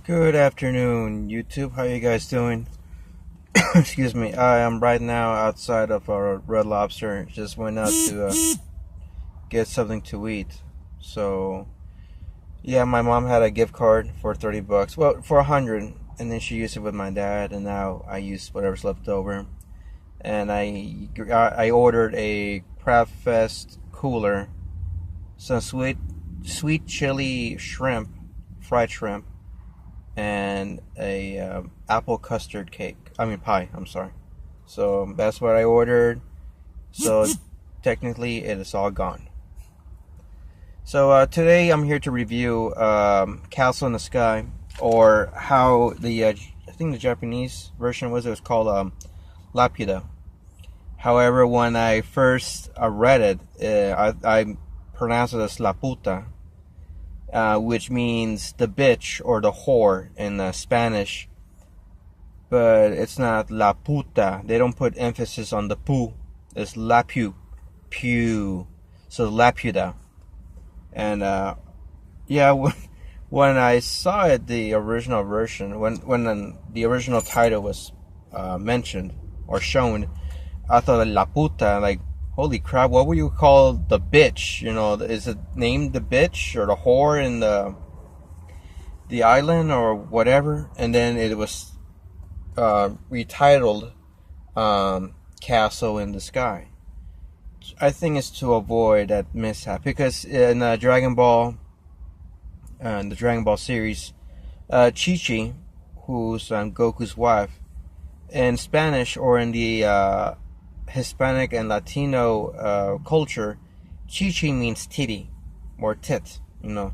Good afternoon, YouTube. How you guys doing? Excuse me. I am right now outside of our Red Lobster. Just went out to get something to eat. So, yeah, my mom had a gift card for $30. Well, for 100, and then she used it with my dad, and now I use whatever's left over. And I ordered a Craft Fest cooler, some sweet chili shrimp, fried shrimp, and a apple custard cake. I mean pie. I'm sorry. So that's what I ordered. So technically, it is all gone. So today I'm here to review Castle in the Sky, or how the I think the Japanese version was called Laputa. However, when I first read it, I pronounced it as Laputa, which means the bitch or the whore in Spanish. But it's not la puta. They don't put emphasis on the pu. It's la pew. So laputa. And yeah, when I saw it, the original version, when the original title was mentioned or shown, I thought la puta, like, holy crap, what would you call the bitch? You know, is it named the bitch or the whore in the island or whatever? And then it was retitled Castle in the Sky. I think it's to avoid that mishap, because in Dragon Ball, the Dragon Ball series, Chi-Chi, who's Goku's wife, in Spanish or in the Hispanic and Latino culture, Chi-Chi means titty or tit, you know.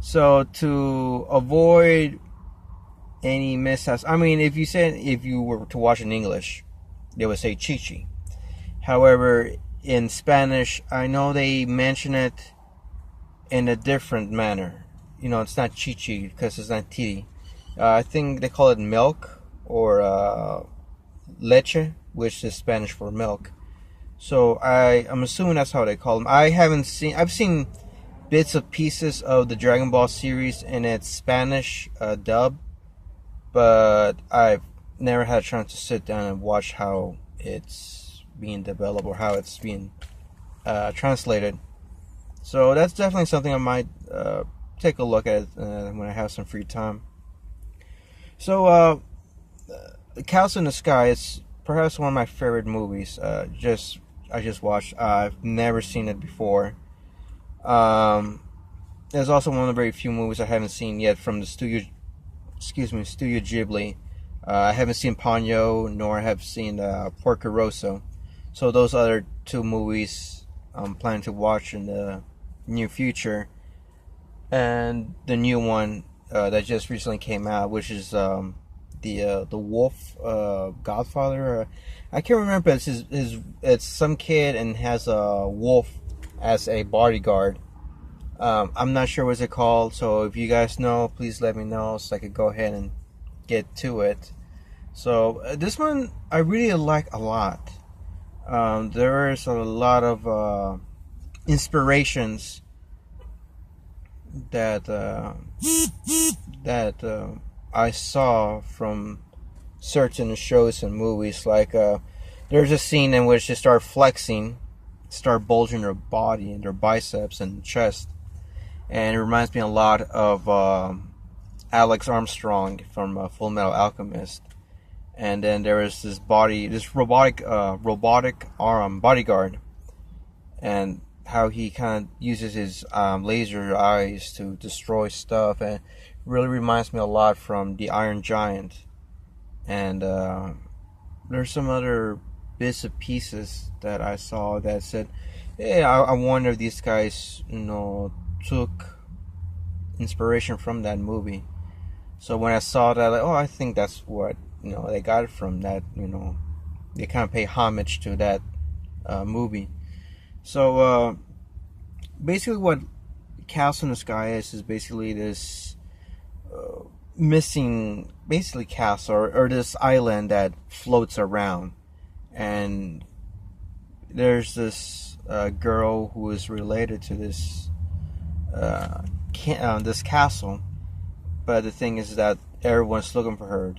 So to avoid any mishaps, I mean, if you were to watch in English, they would say Chi-Chi. However, in Spanish, I know they mention it in a different manner. You know, it's not Chi-Chi because it's not titty. I think they call it milk or leche, which is Spanish for milk. So I'm assuming that's how they call them. I've seen bits of pieces of the Dragon Ball series in its Spanish dub, but I've never had a chance to sit down and watch how it's being developed or how it's being translated. So that's definitely something I might take a look at when I have some free time. So Castle in the Sky is perhaps one of my favorite movies. I just watched. I've never seen it before. It's also one of the very few movies I haven't seen yet from the Studio Ghibli. I haven't seen Ponyo, nor have seen Porco Rosso. So those other two movies I'm planning to watch in the near future. And the new one that just recently came out, which is the Wolf Godfather. I can't remember. It's some kid and has a wolf as a bodyguard. I'm not sure what's it called. So if you guys know, please let me know so I could go ahead and get to it. So this one I really like a lot. There is a lot of inspirations that I saw from certain shows and movies. Like there's a scene in which they start flexing, start bulging their body and their biceps and chest, and it reminds me a lot of Alex Armstrong from Full Metal Alchemist. And then there is this robotic arm bodyguard, and how he kind of uses his laser eyes to destroy stuff, and really reminds me a lot from the Iron Giant. And there's some other bits and pieces that I saw that said, "Hey, I wonder if these guys, took inspiration from that movie." So when I saw that, like, oh, I think that's what they got it from. That they kind of pay homage to that movie. So basically, what Castle in the Sky is basically this missing, basically castle or this island that floats around, and there's this girl who is related to this this castle, but the thing is that everyone's looking for her.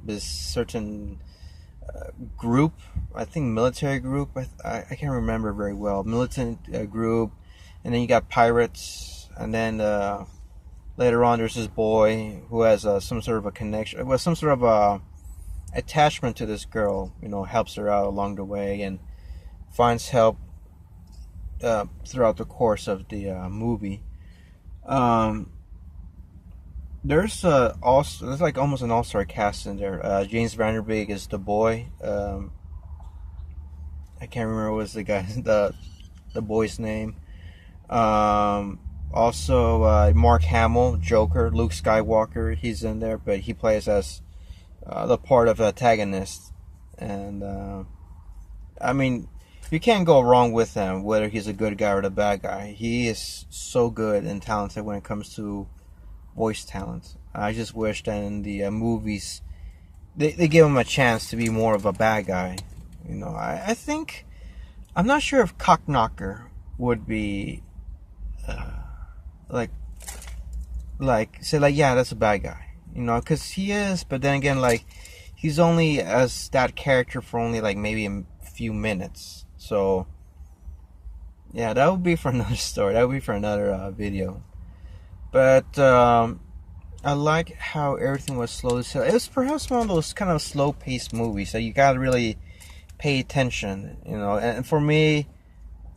This certain group, I think military group. I can't remember very well. Militant group, and then you got pirates, and then later on there's this boy who has some sort of a connection, well, some sort of a attachment to this girl. Helps her out along the way and finds help throughout the course of the movie. There's like almost an all-star cast in there. James Vanderbeek is the boy. I can't remember what's the boy's name. Also, Mark Hamill, Joker, Luke Skywalker, he's in there, but he plays as the part of the antagonist. And I mean, you can't go wrong with him, whether he's a good guy or the bad guy. He is so good and talented when it comes to voice talent. I just wish that in the movies they give him a chance to be more of a bad guy. I think, I'm not sure if Cockknocker would be like say like, yeah, that's a bad guy, because he is, but then again, like, he's only as that character for only like maybe a few minutes. So yeah, that would be for another story. That would be for another video. But I like how everything was slowly set. It was perhaps one of those kind of slow-paced movies that you gotta really pay attention, And for me,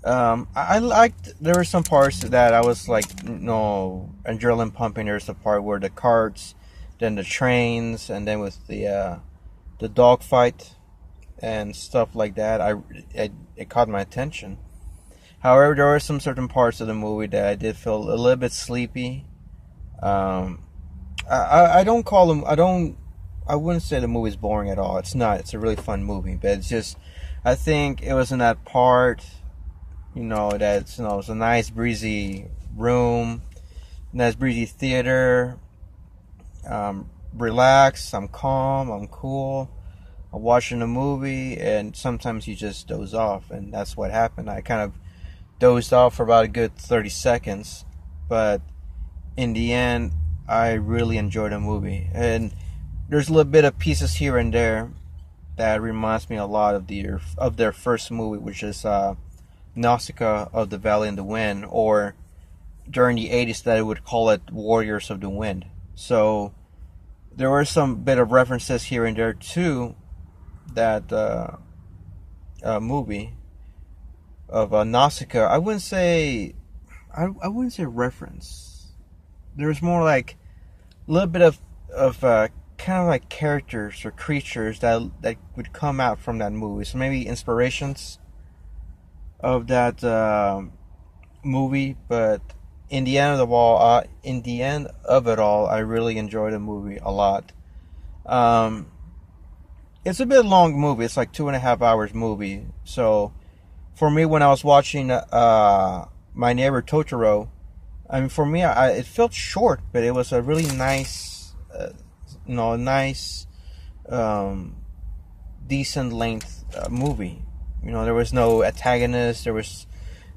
I liked, there were some parts that I was like, adrenaline pumping. There's the part where the carts, then the trains, and then with the dogfight and stuff like that. It caught my attention. However, there were some certain parts of the movie that I did feel a little bit sleepy. I don't call them. I wouldn't say the movie's boring at all. It's not. It's a really fun movie, but it's just, I think it was in that part, that it's a nice breezy room, nice breezy theater. Relax. I'm calm. I'm cool. I'm watching a movie, and sometimes you just doze off, and that's what happened. I kind of dozed off for about a good 30 seconds, but in the end, I really enjoyed the movie. And there's a little bit of pieces here and there that reminds me a lot of their first movie, which is Nausicaa of the Valley in the Wind, or during the 80s that I would call it Warriors of the Wind. So there were some bit of references here and there to that movie of Nausicaa. I wouldn't say reference. There's more like a little bit of kind of like characters or creatures that would come out from that movie. So maybe inspirations of that movie. But in the end of it all, I really enjoyed the movie a lot. It's a bit long movie. It's like 2.5 hours movie. So for me, when I was watching My Neighbor Totoro, I mean, for me, it felt short, but it was a really nice, decent length movie. There was no antagonist. There was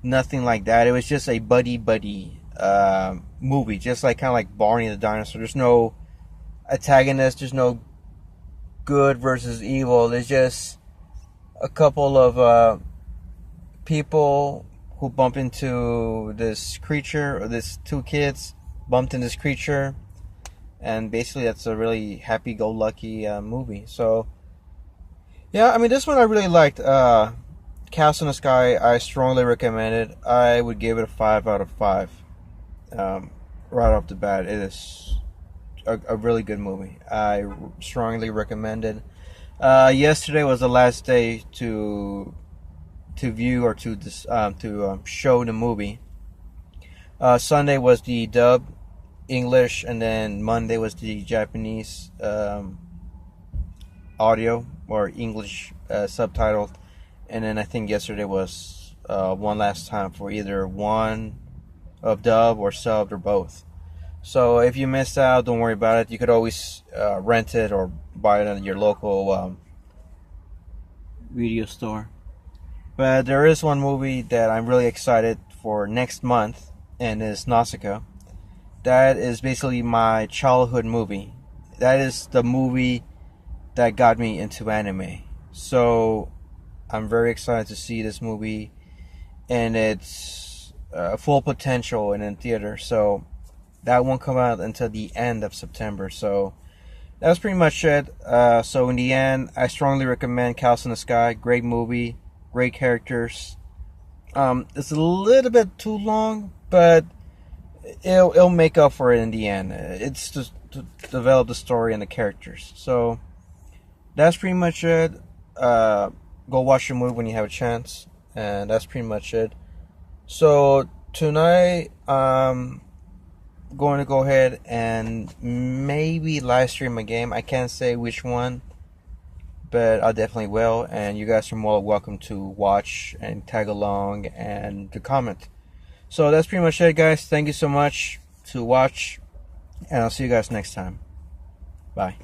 nothing like that. It was just a buddy movie, just like kind of like Barney the Dinosaur. There's no antagonist. There's no good versus evil. There's just a couple of people who bump into this creature, or this two kids bumped into this creature, and basically that's a really happy-go-lucky movie. So yeah, I mean, this one I really liked. Castle in the Sky, I strongly recommend it. I would give it a 5 out of 5 right off the bat. It is a really good movie. I strongly recommend it. Yesterday was the last day to view or to show the movie. Sunday was the dub English, and then Monday was the Japanese audio or English subtitled, and then I think yesterday was one last time for either one of dub or subbed or both. So if you missed out, don't worry about it. You could always rent it or buy it at your local video store. But there is one movie that I'm really excited for next month, and is Nausicaa. that is basically my childhood movie. That is the movie that got me into anime. So I'm very excited to see this movie and its full potential and in theater. So that won't come out until the end of September. So that's pretty much it. So in the end, I strongly recommend Cows in the Sky. Great movie, great characters. It's a little bit too long, but it'll make up for it in the end. It's just to develop the story and the characters. So that's pretty much it. Go watch the movie when you have a chance, and that's pretty much it. So tonight, going to go ahead and maybe live stream a game. I can't say which one, but I definitely will. And you guys are more welcome to watch and tag along and to comment. So that's pretty much it, guys. Thank you so much to watch, and I'll see you guys next time. Bye.